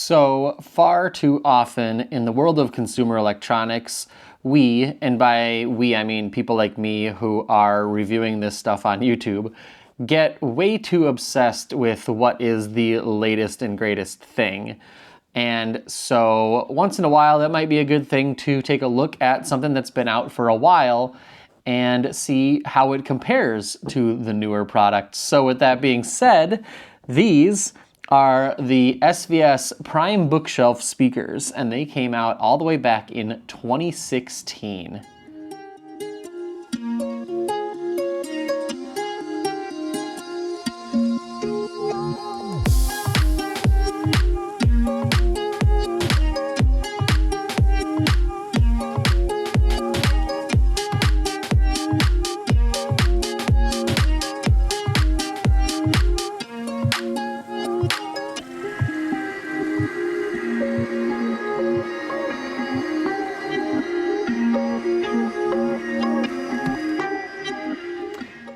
So far too often in the world of consumer electronics, we, and by we I mean people like me who are reviewing this stuff on YouTube, get way too obsessed with what is the latest and greatest thing. And so once in a while, that might be a good thing to take a look at something that's been out for a while and see how it compares to the newer products. So with that being said, these are the SVS Prime Bookshelf speakers, and they came out all the way back in 2016.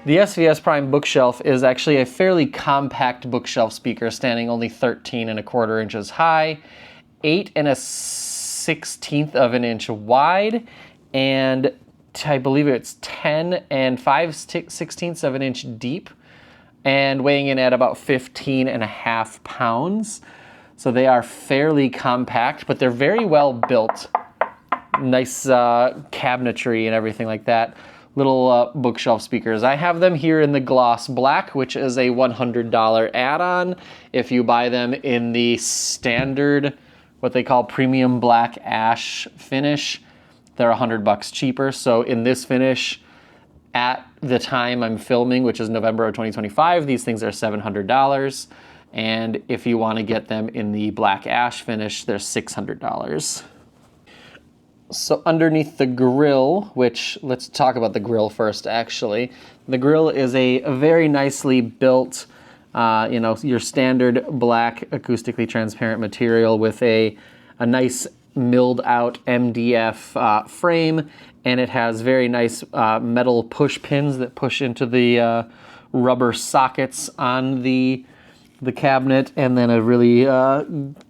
The SVS Prime Bookshelf is actually a fairly compact bookshelf speaker, standing only 13¼ inches high, 8 1/16 of an inch wide, and I believe it's 10 5/16 of an inch deep, and weighing in at about 15½ pounds. So they are fairly compact, but they're very well built. Nice cabinetry and everything like that. Little bookshelf speakers. I have them here in the gloss black, which is a $100 add-on. If you buy them in the standard, what they call premium black ash finish, they're $100 cheaper. So in this finish, at the time I'm filming, which is November of 2025, these things are $700. And if you want to get them in the black ash finish, they're $600. So underneath the grill, which, let's talk about the grill first, actually. The grill is a very nicely built, your standard black acoustically transparent material with a nice milled out MDF frame, and it has very nice metal push pins that push into the rubber sockets on the cabinet, and then a really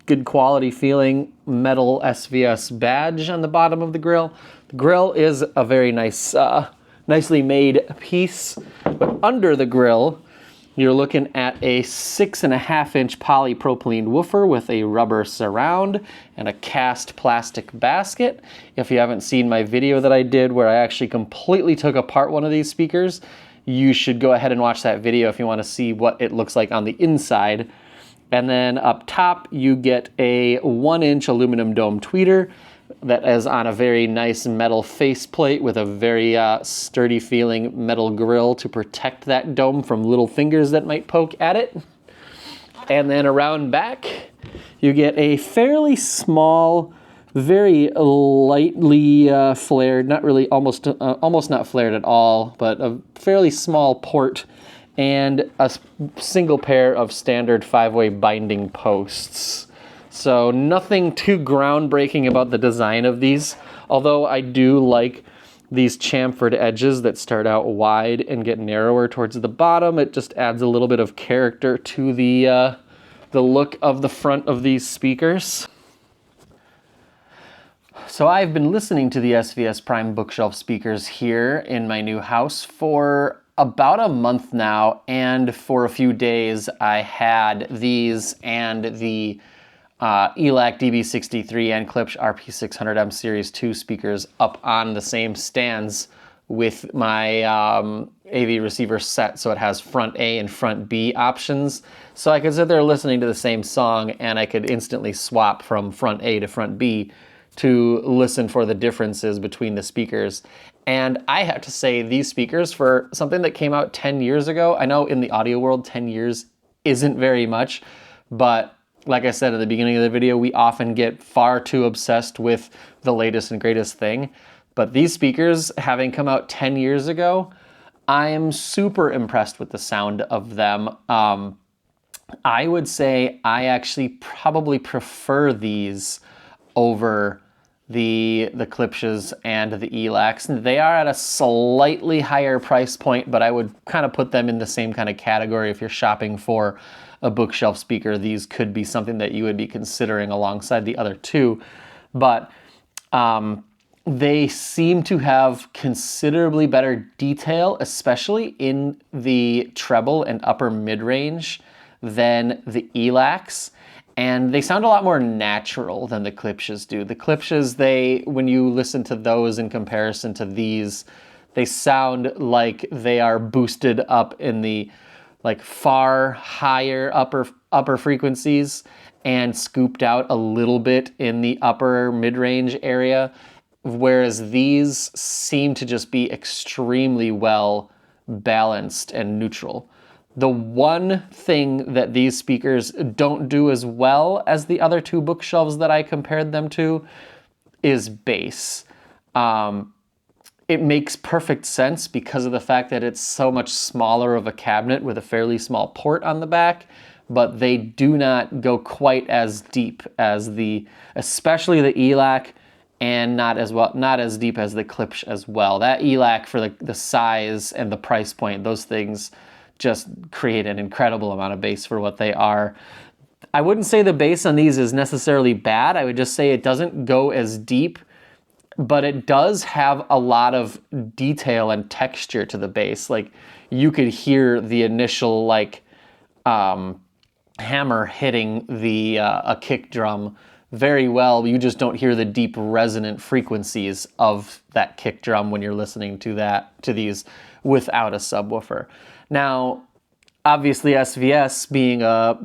good quality feeling metal SVS badge on the bottom of the grill. The grill is a very nice, nicely made piece, but under the grill, you're looking at a 6½ inch polypropylene woofer with a rubber surround and a cast plastic basket. If you haven't seen my video that I did where I actually completely took apart one of these speakers, you should go ahead and watch that video if you want to see what it looks like on the inside. And then up top, you get a 1-inch aluminum dome tweeter that is on a very nice metal faceplate with a very sturdy feeling metal grill to protect that dome from little fingers that might poke at it. And then around back, you get a fairly small, very lightly flared, not really, almost not flared at all, but a fairly small port and a single pair of standard 5-way binding posts. So nothing too groundbreaking about the design of these, although I do like these chamfered edges that start out wide and get narrower towards the bottom. It just adds a little bit of character to the look of the front of these speakers. So I've been listening to the SVS Prime Bookshelf speakers here in my new house for about a month now, and for a few days I had these and the Elac DB63 and Klipsch RP600M Series 2 speakers up on the same stands with my AV receiver set, so it has front A and front B options. So I could sit there listening to the same song and I could instantly swap from front A to front B to listen for the differences between the speakers. And I have to say, these speakers, for something that came out 10 years ago, I know in the audio world 10 years isn't very much, but like I said at the beginning of the video, we often get far too obsessed with the latest and greatest thing. But these speakers, having come out 10 years ago, I am super impressed with the sound of them. I would say I actually probably prefer these over the Klipsch's and the Elacs. They are at a slightly higher price point, but I would kind of put them in the same kind of category if you're shopping for a bookshelf speaker, these could be something that you would be considering alongside the other two. But they seem to have considerably better detail, especially in the treble and upper mid-range than the Elacs. And they sound a lot more natural than the Klipsches do. The Klipsches, when you listen to those in comparison to these, they sound like they are boosted up in the like far higher upper frequencies and scooped out a little bit in the upper mid-range area, whereas these seem to just be extremely well balanced and neutral. The one thing that these speakers don't do as well as the other two bookshelves that I compared them to is bass. It makes perfect sense because of the fact that it's so much smaller of a cabinet with a fairly small port on the back, but they do not go quite as deep as especially the Elac, and not as deep as the Klipsch as well. That Elac, for the size and the price point, those things just create an incredible amount of bass for what they are. I wouldn't say the bass on these is necessarily bad. I would just say it doesn't go as deep, but it does have a lot of detail and texture to the bass. Like, you could hear the initial like hammer hitting a kick drum very well. You just don't hear the deep resonant frequencies of that kick drum when you're listening to these without a subwoofer. Now, obviously, SVS being a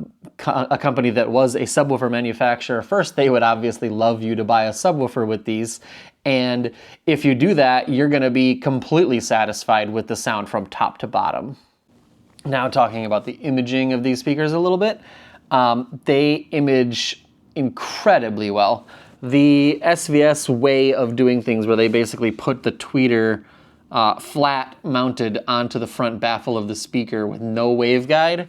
company that was a subwoofer manufacturer first, they would obviously love you to buy a subwoofer with these. And if you do that, you're going to be completely satisfied with the sound from top to bottom. Now, talking about the imaging of these speakers a little bit, they image incredibly well. The SVS way of doing things, where they basically put the tweeter flat mounted onto the front baffle of the speaker with no waveguide,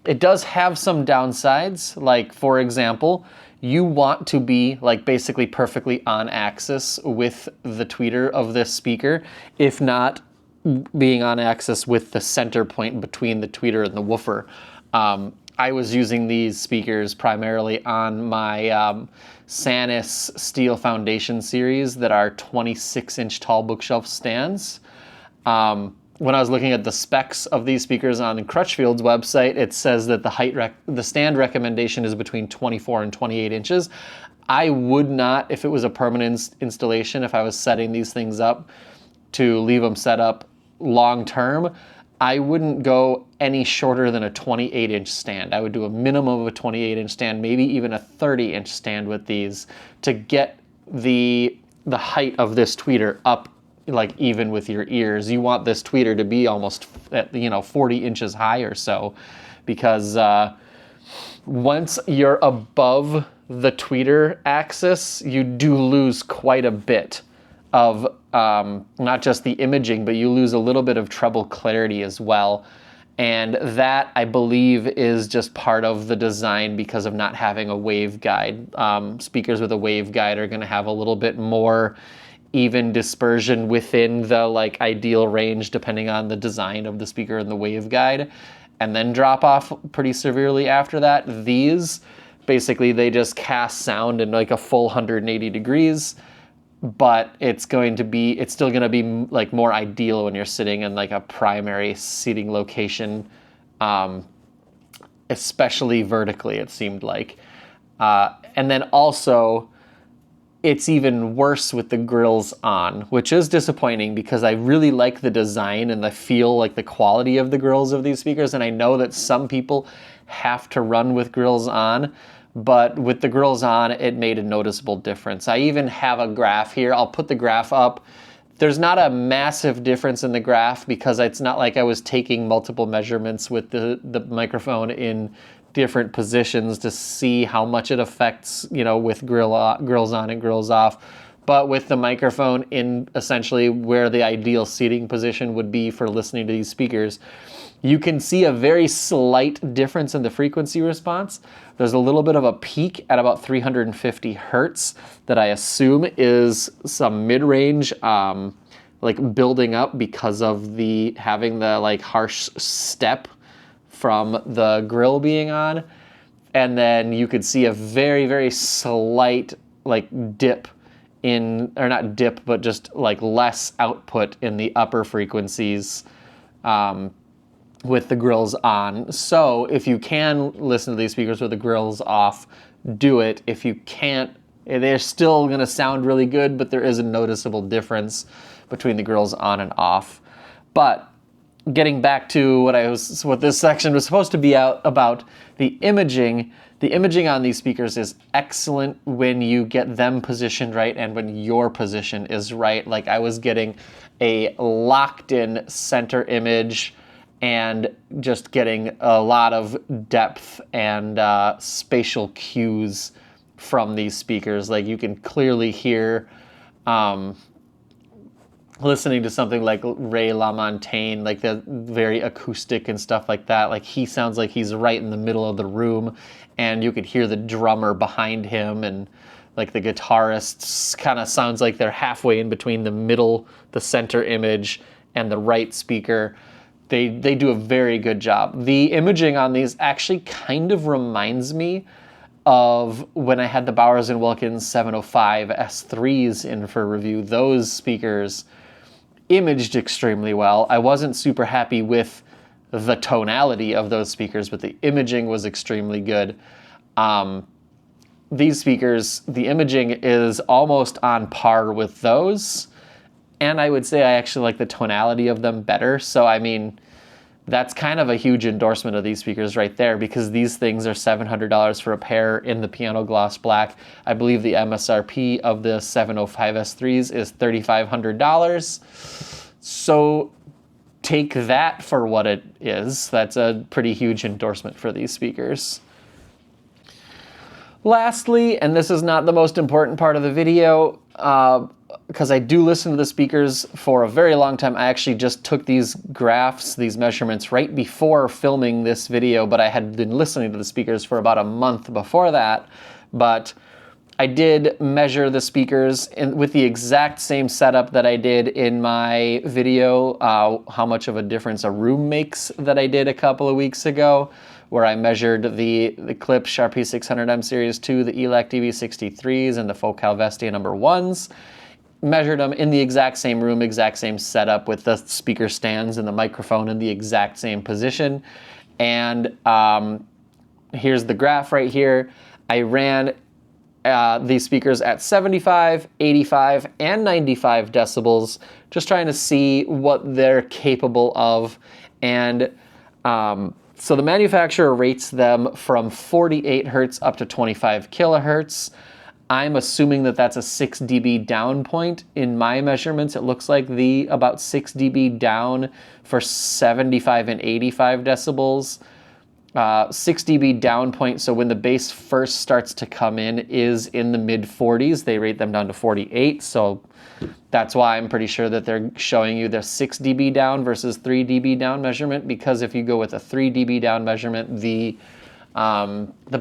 it does have some downsides. Like, for example, you want to be like basically perfectly on axis with the tweeter of this speaker, if not being on axis with the center point between the tweeter and the woofer. I was using these speakers primarily on my Sanis Steel Foundation series that are 26-inch tall bookshelf stands. When I was looking at the specs of these speakers on Crutchfield's website, it says that the stand recommendation is between 24 and 28 inches. I would not, if it was a permanent installation, if I was setting these things up to leave them set up long term, I wouldn't go any shorter than a 28-inch stand. I would do a minimum of a 28-inch stand, maybe even a 30-inch stand with these, to get the height of this tweeter up, like even with your ears. You want this tweeter to be almost at 40 inches high or so, because once you're above the tweeter axis, you do lose quite a bit of not just the imaging, but you lose a little bit of treble clarity as well. And that, I believe, is just part of the design because of not having a waveguide. Speakers with a waveguide are going to have a little bit more even dispersion within the ideal range, depending on the design of the speaker and the waveguide, and then drop off pretty severely after that. These, basically, they just cast sound in like a full 180 degrees. But it's still going to be like more ideal when you're sitting in like a primary seating location, especially vertically, it seemed like. And then also, it's even worse with the grills on, which is disappointing because I really like the design and the feel, like the quality of the grills of these speakers. And I know that some people have to run with grills on, but with the grills on, it made a noticeable difference. I even have a graph here. I'll put the graph up. There's not a massive difference in the graph because it's not like I was taking multiple measurements with the microphone in different positions to see how much it affects, with grills on and grills off. But with the microphone in essentially where the ideal seating position would be for listening to these speakers, you can see a very slight difference in the frequency response. There's a little bit of a peak at about 350 hertz that I assume is some mid-range, building up because of having the harsh step from the grill being on. And then you could see a very, very slight like dip in, or not dip, but just like less output in the upper frequencies with the grills on. So if you can listen to these speakers with the grills off, do it. If you can't, they're still gonna sound really good, but there is a noticeable difference between the grills on and off. But getting back to what this section was supposed to be about, the imaging. The imaging on these speakers is excellent when you get them positioned right and when your position is right. Like I was getting a locked-in center image and just getting a lot of depth and spatial cues from these speakers. Like you can clearly hear listening to something like Ray LaMontagne, like the very acoustic and stuff like that, like he sounds like he's right in the middle of the room, and you could hear the drummer behind him, and like the guitarists kind of sounds like they're halfway in between the center image and the right speaker. They do a very good job. The imaging on these actually kind of reminds me of when I had the Bowers & Wilkins 705 S3s in for review. Those speakers imaged extremely well. I wasn't super happy with the tonality of those speakers, but the imaging was extremely good. These speakers, the imaging is almost on par with those, and I would say I actually like the tonality of them better. So I mean, that's kind of a huge endorsement of these speakers right there, because these things are $700 for a pair in the piano gloss black. I believe the MSRP of the 705 S3s is $3,500. So take that for what it is. That's a pretty huge endorsement for these speakers. Lastly, and this is not the most important part of the video, because I do listen to the speakers for a very long time. I actually just took these graphs, these measurements right before filming this video, but I had been listening to the speakers for about a month before that. But I did measure the speakers with the exact same setup that I did in my video, how much of a difference a room makes, that I did a couple of weeks ago, where I measured the Klipsch RP600M Series 2, the Elac DV63s, and the Focal Vestia number 1s. Measured them in the exact same room, exact same setup, with the speaker stands and the microphone in the exact same position. And here's the graph right here. I ran these speakers at 75, 85, and 95 decibels, just trying to see what they're capable of. And so the manufacturer rates them from 48 hertz up to 25 kilohertz. I'm assuming that that's a 6 dB down point. In my measurements, it looks like about 6 dB down for 75 and 85 decibels. 6 dB down point, so when the bass first starts to come in, is in the mid 40s. They rate them down to 48, so that's why I'm pretty sure that they're showing you the 6 dB down versus 3 dB down measurement, because if you go with a 3 dB down measurement, the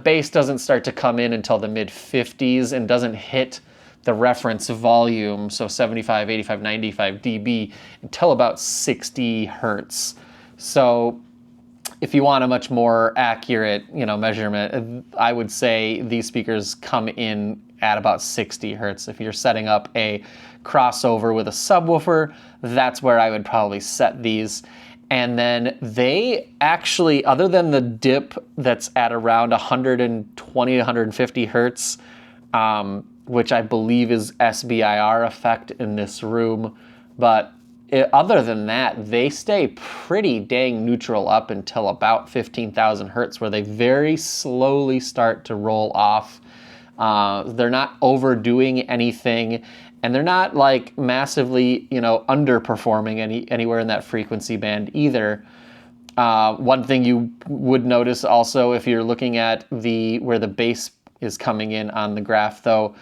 bass doesn't start to come in until the mid 50s and doesn't hit the reference volume, so 75, 85, 95 dB, until about 60 hertz. So if you want a much more accurate, measurement, I would say these speakers come in at about 60 hertz. If you're setting up a crossover with a subwoofer, that's where I would probably set these. And then they actually, other than the dip that's at around 120 to 150 hertz, which I believe is SBIR effect in this room, but other than that, they stay pretty dang neutral up until about 15,000 hertz, where they very slowly start to roll off. They're not overdoing anything, and they're not like massively, underperforming anywhere in that frequency band either. One thing you would notice also, if you're looking at where the bass is coming in on the graph, though,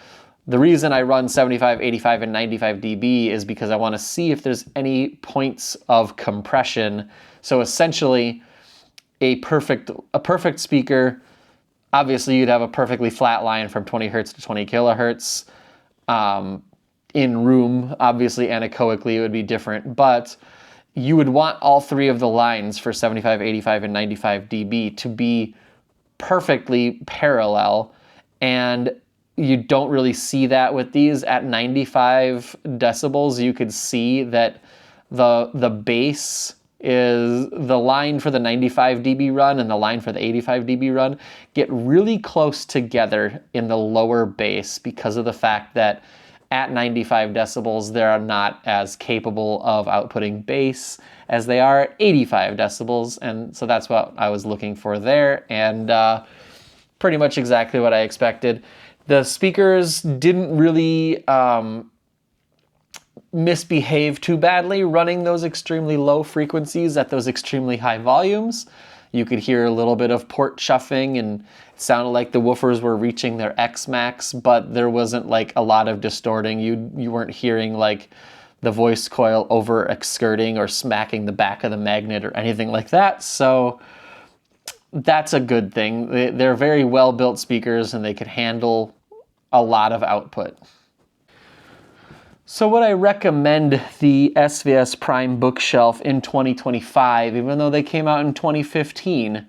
the reason I run 75, 85, and 95 dB is because I want to see if there's any points of compression. So essentially, a perfect speaker, obviously you'd have a perfectly flat line from 20 hertz to 20 kilohertz. In room, obviously anechoically it would be different, but you would want all three of the lines for 75, 85, and 95 dB to be perfectly parallel, and you don't really see that with these. At 95 decibels, you could see that the bass is the line for the 95 dB run and the line for the 85 dB run get really close together in the lower bass because of the fact that at 95 decibels, they're not as capable of outputting bass as they are at 85 decibels. And so that's what I was looking for there, and pretty much exactly what I expected. The speakers didn't really misbehave too badly running those extremely low frequencies at those extremely high volumes. You could hear a little bit of port chuffing, and it sounded like the woofers were reaching their X max, but there wasn't like a lot of distorting. You weren't hearing like the voice coil over excurting or smacking the back of the magnet or anything like that. So that's a good thing. They're very well built speakers, and they could handle a lot of output. So would I recommend the SVS Prime Bookshelf in 2025, even though they came out in 2015?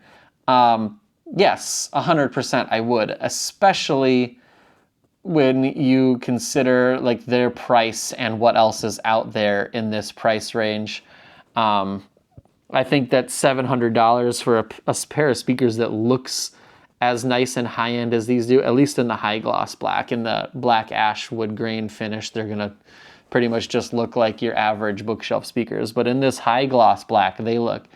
Yes, 100% I would, especially when you consider like their price and what else is out there in this price range. I think that $700 for a pair of speakers that looks as nice and high-end as these do, at least in the high gloss black. In the black ash wood grain finish, they're gonna pretty much just look like your average bookshelf speakers. But in this high gloss black, they look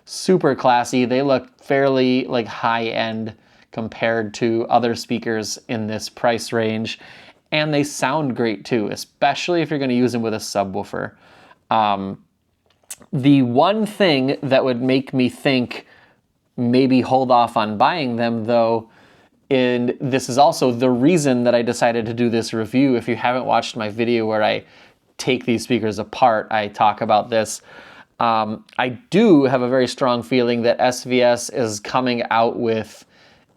super classy. They look fairly like high-end compared to other speakers in this price range. And they sound great too, especially if you're gonna use them with a subwoofer. The one thing that would make me think maybe hold off on buying them though, and this is also the reason that I decided to do this review. If you haven't watched my video where I take these speakers apart, I talk about this. I do have a very strong feeling that SVS is coming out with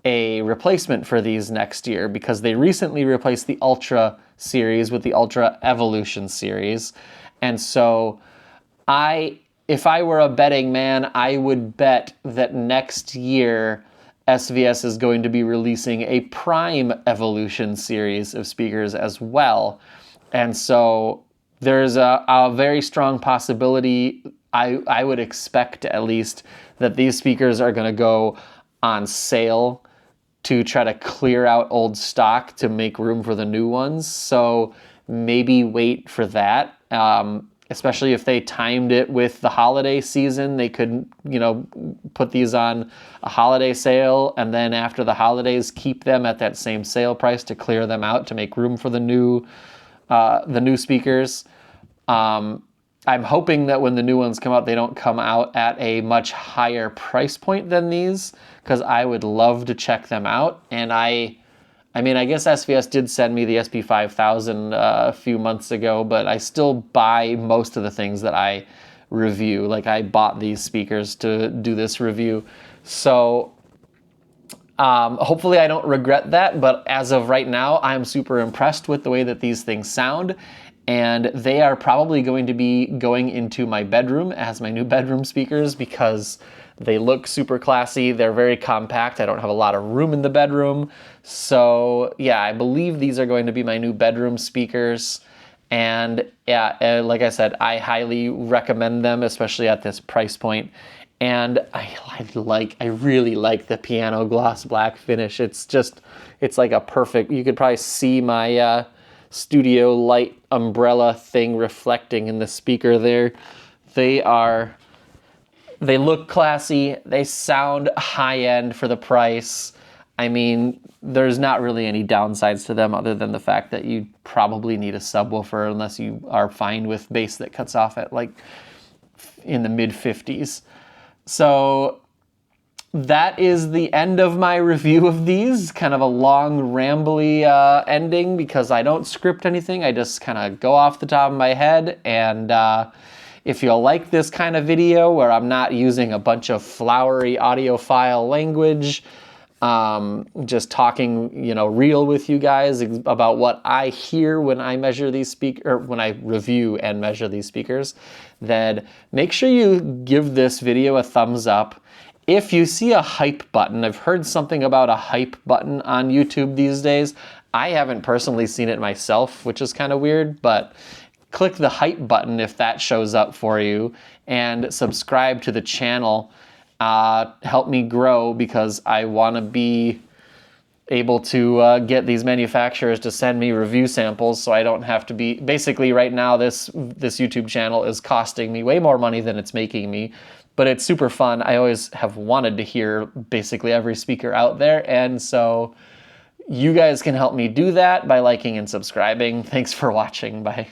a replacement for these next year, because they recently replaced the Ultra series with the Ultra Evolution series. And so if I were a betting man, I would bet that next year SVS is going to be releasing a Prime Evolution series of speakers as well. And so there's a very strong possibility, I would expect at least, that these speakers are going to go on sale to try to clear out old stock to make room for the new ones. So maybe wait for that. Especially if they timed it with the holiday season, they could, put these on a holiday sale, and then after the holidays, keep them at that same sale price to clear them out to make room for the new speakers. I'm hoping that when the new ones come out, they don't come out at a much higher price point than these, because I would love to check them out. And I guess SVS did send me the SP5000 a few months ago, but I still buy most of the things that I review. Like, I bought these speakers to do this review. So hopefully I don't regret that, but as of right now, I'm super impressed with the way that these things sound. And they are probably going to be going into my bedroom as my new bedroom speakers, because they look super classy. They're very compact. I don't have a lot of room in the bedroom. So yeah, I believe these are going to be my new bedroom speakers. And yeah, like I said, I highly recommend them, especially at this price point. And I really like the piano gloss black finish. It's like a perfect, you could probably see my studio light umbrella thing reflecting in the speaker there. They look classy. They sound high-end for the price. I mean, there's not really any downsides to them other than the fact that you probably need a subwoofer unless you are fine with bass that cuts off at like in the mid-50s. So that is the end of my review of these. Kind of a long, rambly ending, because I don't script anything. I just kind of go off the top of my head. And if you like this kind of video where I'm not using a bunch of flowery audiophile language, just talking, you know, real with you guys about what I hear when I measure these when I review and measure these speakers, then make sure you give this video a thumbs up. If you see a hype button, I've heard something about a hype button on YouTube these days. I haven't personally seen it myself, which is kind of weird, but click the hype button if that shows up for you, and subscribe to the channel. Help me grow, because I want to be able to get these manufacturers to send me review samples, so I don't have to be, basically right now this YouTube channel is costing me way more money than it's making me, but it's super fun. I always have wanted to hear basically every speaker out there, and so you guys can help me do that by liking and subscribing. Thanks for watching. Bye.